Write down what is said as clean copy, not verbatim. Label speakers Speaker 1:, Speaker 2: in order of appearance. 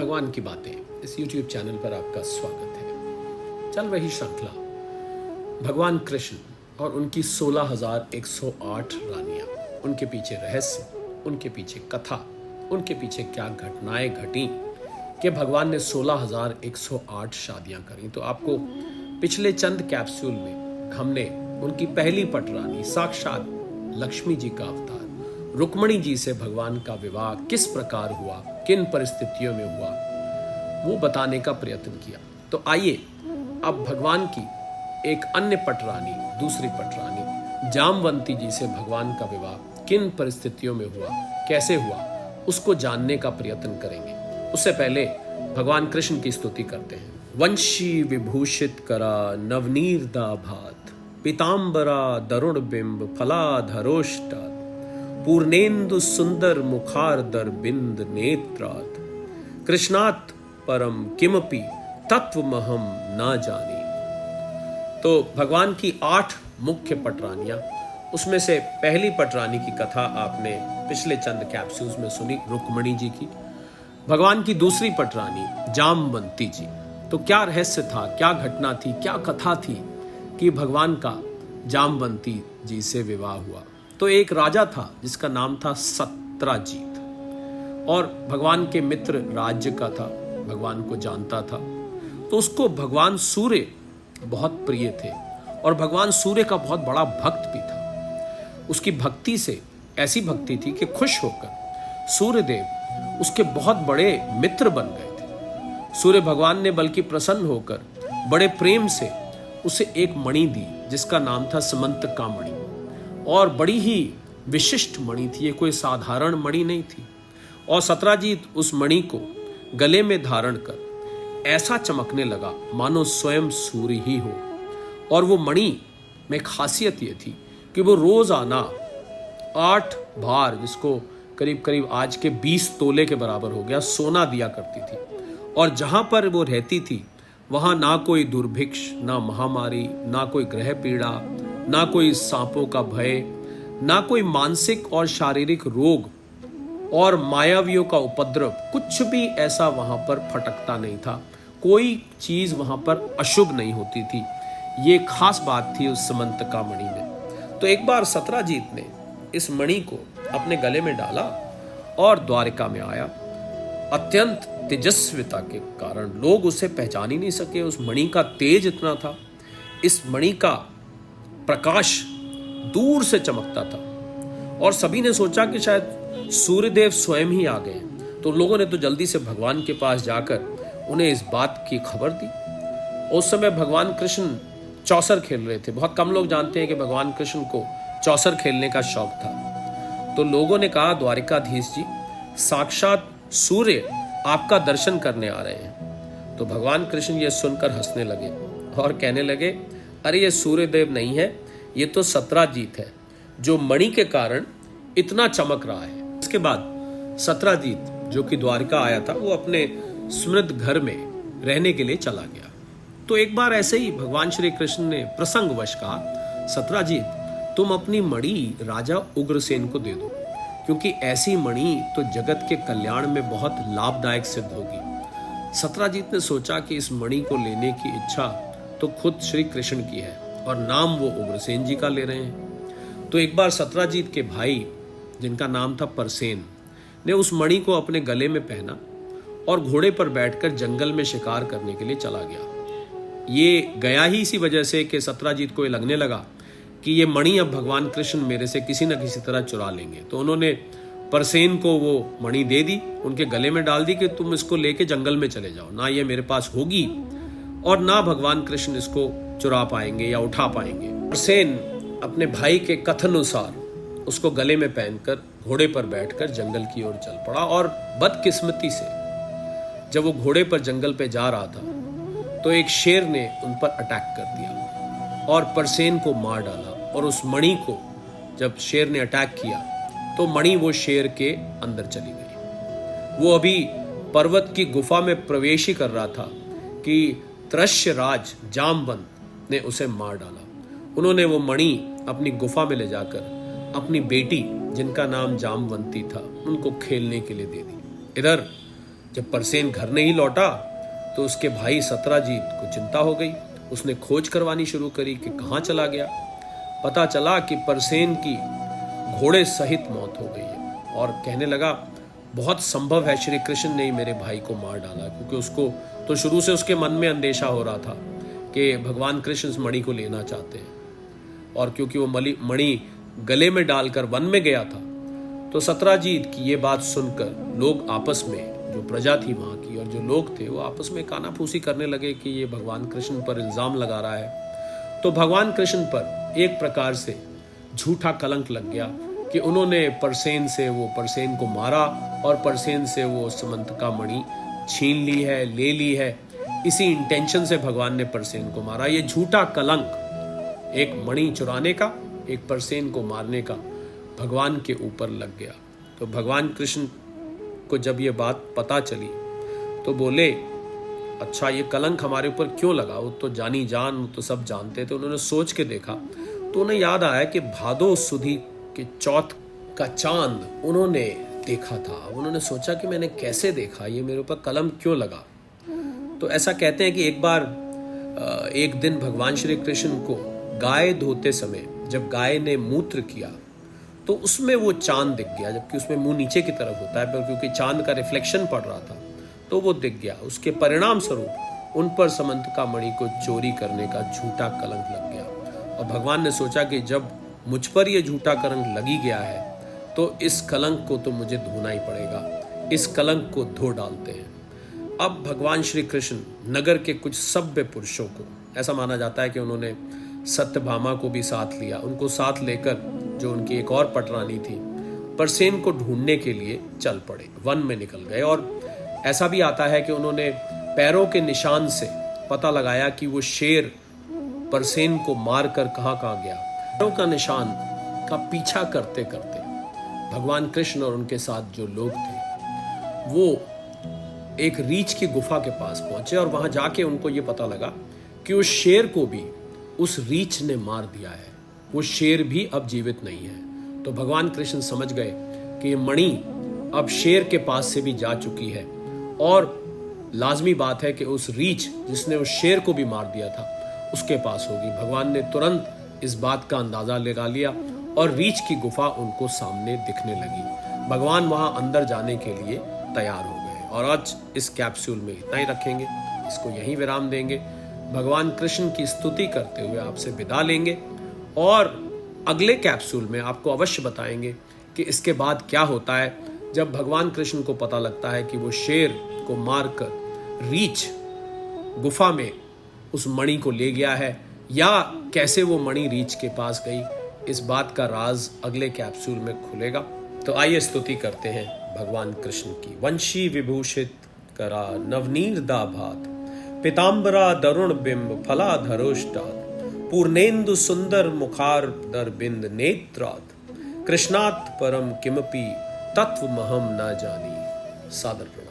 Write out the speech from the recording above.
Speaker 1: भगवान की बातें इस YouTube चैनल पर आपका स्वागत है। चल रही श्रृंखला भगवान कृष्ण और उनकी 16,108 रानियां, उनके पीछे रहस्य, उनके पीछे कथा, उनके पीछे क्या घटनाएं घटी कि भगवान ने 16,108 शादियां करी। तो आपको पिछले चंद कैप्सूल में हमने उनकी पहली पटरानी साक्षात लक्ष्मी जी का अवतार रुक्मणी जी से भगवान का विवाह किस प्रकार हुआ, किन परिस्थितियों में हुआ, वो बताने का प्रयत्न किया। तो आइए अब भगवान की एक अन्य पटरानी, दूसरी पटरानी जामवंती जी से भगवान का विवाह किन परिस्थितियों में हुआ, कैसे हुआ, उसको जानने का प्रयत्न करेंगे। उससे पहले भगवान कृष्ण की स्तुति करते हैं। वंशी विभूषित करा नवनीर दाभात, पीताम्बरा दरुण बिंब फलाधरोष्टात, पूर्णेन्दु सुंदर मुखारदर बिंद नेत्रात, कृष्णात परम किमपि तत्वमहम ना जानी। तो भगवान की 8 मुख्य पटरानियां, उसमें से पहली पटरानी की कथा आपने पिछले चंद कैप्सूल्स में सुनी, रुक्मणी जी की। भगवान की दूसरी पटरानी जामवंती जी, तो क्या रहस्य था, क्या घटना थी, क्या कथा थी कि भगवान का जामवंती जी से विवाह हुआ। तो एक राजा था जिसका नाम था सत्राजीत, और भगवान के मित्र राज्य का था, भगवान को जानता था। तो उसको भगवान सूर्य बहुत प्रिय थे और भगवान सूर्य का बहुत बड़ा भक्त भी था। उसकी भक्ति से ऐसी भक्ति थी कि खुश होकर सूर्यदेव उसके बहुत बड़े मित्र बन गए थे। सूर्य भगवान ने बल्कि प्रसन्न होकर बड़े प्रेम से उसे एक मणि दी जिसका नाम था समंतका मणि, और बड़ी ही विशिष्ट मणि थी, ये कोई साधारण मणि नहीं थी। और सत्राजीत उस मणि को गले में धारण कर ऐसा चमकने लगा मानो स्वयं सूर्य ही हो। और वो मणि में खासियत ये थी कि वो रोजाना 8 भार, जिसको करीब करीब आज के 20 तोले के बराबर हो गया, सोना दिया करती थी। और जहां पर वो रहती थी वहां ना कोई दुर्भिक्ष, ना महामारी, ना कोई ग्रह पीड़ा, ना कोई सांपों का भय, ना कोई मानसिक और शारीरिक रोग और मायावियों का उपद्रव, कुछ भी ऐसा वहां पर फटकता नहीं था। कोई चीज वहां पर अशुभ नहीं होती थी। ये खास बात थी उस समंतका मणि में। तो एक बार सत्राजीत ने इस मणि को अपने गले में डाला और द्वारिका में आया। अत्यंत तेजस्विता के कारण लोग उसे पहचान ही नहीं सके। उस मणि का तेज इतना था, इस मणि का प्रकाश दूर से चमकता था, और सभी ने सोचा कि शायद सूर्यदेव स्वयं ही आ गए। तो लोगों ने तो जल्दी से भगवान के पास जाकर उन्हें इस बात की खबर दी। उस समय भगवान कृष्ण चौसर खेल रहे थे। बहुत कम लोग जानते हैं कि भगवान कृष्ण को चौसर खेलने का शौक था। तो लोगों ने कहा, द्वारिकाधीश जी, साक्षात सूर्य आपका दर्शन करने आ रहे हैं। तो भगवान कृष्ण ये सुनकर हंसने लगे और कहने लगे, अरे ये सूर्यदेव नहीं है, ये तो सत्राजीत है जो मणि के कारण इतना चमक रहा है। इसके बाद सत्राजीत जो कि द्वारिका आया था, वो अपने स्मृत घर में रहने के लिए चला गया। तो एक बार ऐसे ही भगवान श्री कृष्ण ने प्रसंगवश कहा, सत्राजीत तुम अपनी मणि राजा उग्रसेन को दे दो, क्योंकि ऐसी मणि तो जगत के कल्याण में बहुत लाभदायक सिद्ध होगी। सत्राजीत ने सोचा कि इस मणि को लेने की इच्छा तो खुद श्री कृष्ण की है और नाम वो उग्रसेन जी का ले रहे हैं। तो एक बार सत्राजीत के भाई, जिनका नाम था परसेन, ने उस मणि को अपने गले में पहना और घोड़े पर बैठकर जंगल में शिकार करने के लिए चला गया। ये गया ही इसी वजह से कि सत्राजीत को ये लगने लगा कि ये मणि अब भगवान कृष्ण मेरे से किसी न किसी तरह चुरा लेंगे। तो उन्होंने परसेन को वो मणि दे दी, उनके गले में डाल दी कि तुम इसको लेके जंगल में चले जाओ, ना ये मेरे पास होगी और ना भगवान कृष्ण इसको चुरा पाएंगे या उठा पाएंगे। परसेन अपने भाई के कथनानुसार उसको गले में पहनकर घोड़े पर बैठकर जंगल की ओर चल पड़ा। और बदकिस्मती से जब वो घोड़े पर जंगल पे जा रहा था तो एक शेर ने उन पर अटैक कर दिया और परसेन को मार डाला। और उस मणि को जब शेर ने अटैक किया तो मणि वो शेर के अंदर चली गई। वो अभी पर्वत की गुफा में प्रवेश ही कर रहा था कि त्रश्य राज जामवंत ने उसे मार डाला। उन्होंने वो मणि अपनी गुफा में ले जाकर अपनी बेटी, जिनका नाम जामवंती था, उनको खेलने के लिए दे दी। इधर जब परसेन घर नहीं लौटा तो उसके भाई सत्राजीत को चिंता हो गई। उसने खोज करवानी शुरू करी कि कहाँ चला गया। पता चला कि परसेन की घोड़े सहित मौत हो गई है और कहने लगा बहुत संभव है श्री कृष्ण ने ही मेरे भाई को मार डाला, क्योंकि उसको तो शुरू से उसके मन में अंदेशा हो रहा था कि भगवान कृष्ण इस मणि को लेना चाहते हैं। और क्योंकि वो मणि गले में डालकर वन में गया था, तो सत्राजीत की ये बात सुनकर लोग आपस में, जो प्रजा थी वहाँ की और जो लोग थे, वो आपस में कानाफूसी करने लगे कि ये भगवान कृष्ण पर इल्ज़ाम लगा रहा है। तो भगवान कृष्ण पर एक प्रकार से झूठा कलंक लग गया कि उन्होंने परसेन को मारा और परसेन से वो समंतका मणि छीन ली है, ले ली है। इसी इंटेंशन से भगवान ने परसेन को मारा। ये झूठा कलंक, एक मणि चुराने का, एक परसेन को मारने का, भगवान के ऊपर लग गया। तो भगवान कृष्ण को जब ये बात पता चली तो बोले, अच्छा ये कलंक हमारे ऊपर क्यों लगा? वो तो जानी जान, तो सब जानते थे। उन्होंने सोच के देखा तो उन्हें याद आया कि भादो सुदी के चौथ का चांद उन्होंने देखा था। उन्होंने सोचा कि मैंने कैसे देखा, ये मेरे ऊपर कलंक क्यों लगा? तो ऐसा कहते हैं कि एक बार एक दिन भगवान श्री कृष्ण को गाय धोते समय जब गाय ने मूत्र किया तो उसमें वो चांद दिख गया, जबकि उसमें मुंह नीचे की तरफ होता है, पर क्योंकि चांद का रिफ्लेक्शन पड़ रहा था तो वो दिख गया। उसके परिणाम स्वरूप उन पर समंतका मणि को चोरी करने का झूठा कलंक लग गया। और भगवान ने सोचा कि जब मुझ पर ये झूठा कलंक लगी गया है तो इस कलंक को तो मुझे धोना ही पड़ेगा। इस कलंक को धो डालते हैं। अब भगवान श्री कृष्ण नगर के कुछ सभ्य पुरुषों को, ऐसा माना जाता है कि उन्होंने सत्यभामा को भी साथ लिया, उनको साथ लेकर, जो उनकी एक और पटरानी थी, परसेन को ढूंढने के लिए चल पड़े, वन में निकल गए। और ऐसा भी आता है कि उन्होंने पैरों के निशान से पता लगाया कि वो शेर परसेन को मार कर कहाँ गया। पैरों का निशान का पीछा करते करते भगवान कृष्ण और उनके साथ जो लोग थे वो एक रीछ की गुफा के पास पहुंचे और वहां जाके उनको ये पता लगा कि उस शेर को भी उस रीछ ने मार दिया है। वो शेर भी अब जीवित नहीं है। तो भगवान कृष्ण समझ गए कि ये मणि अब शेर के पास से भी जा चुकी है और लाजमी बात है कि उस रीछ जिसने उस शेर को भी मार दिया था उसके पास होगी। भगवान ने तुरंत इस बात का अंदाजा लगा लिया और रीछ की गुफा उनको सामने दिखने लगी। भगवान वहां अंदर जाने के लिए तैयार हो गए। और आज इस कैप्सूल में इतना ही रखेंगे, इसको यहीं विराम देंगे। भगवान कृष्ण की स्तुति करते हुए आपसे विदा लेंगे और अगले कैप्सूल में आपको अवश्य बताएंगे कि इसके बाद क्या होता है जब भगवान कृष्ण को पता लगता है कि वो शेर को मारकर रीछ गुफा में उस मणि को ले गया है, या कैसे वो मणि रीछ के पास गई। इस बात का राज अगले कैप्सूल में खुलेगा। तो आइए स्तुति करते हैं भगवान कृष्ण की। वंशी विभूषित करा नवनीर दाभात, पिताम्बरा दरुण बिंब फलाधरोष्टात्, पूर्णेन्दु सुंदर मुखार दर बिंद नेत्रात्, कृष्णात् परम किमपि तत्वमहं न जानी। सादर प्रणाम।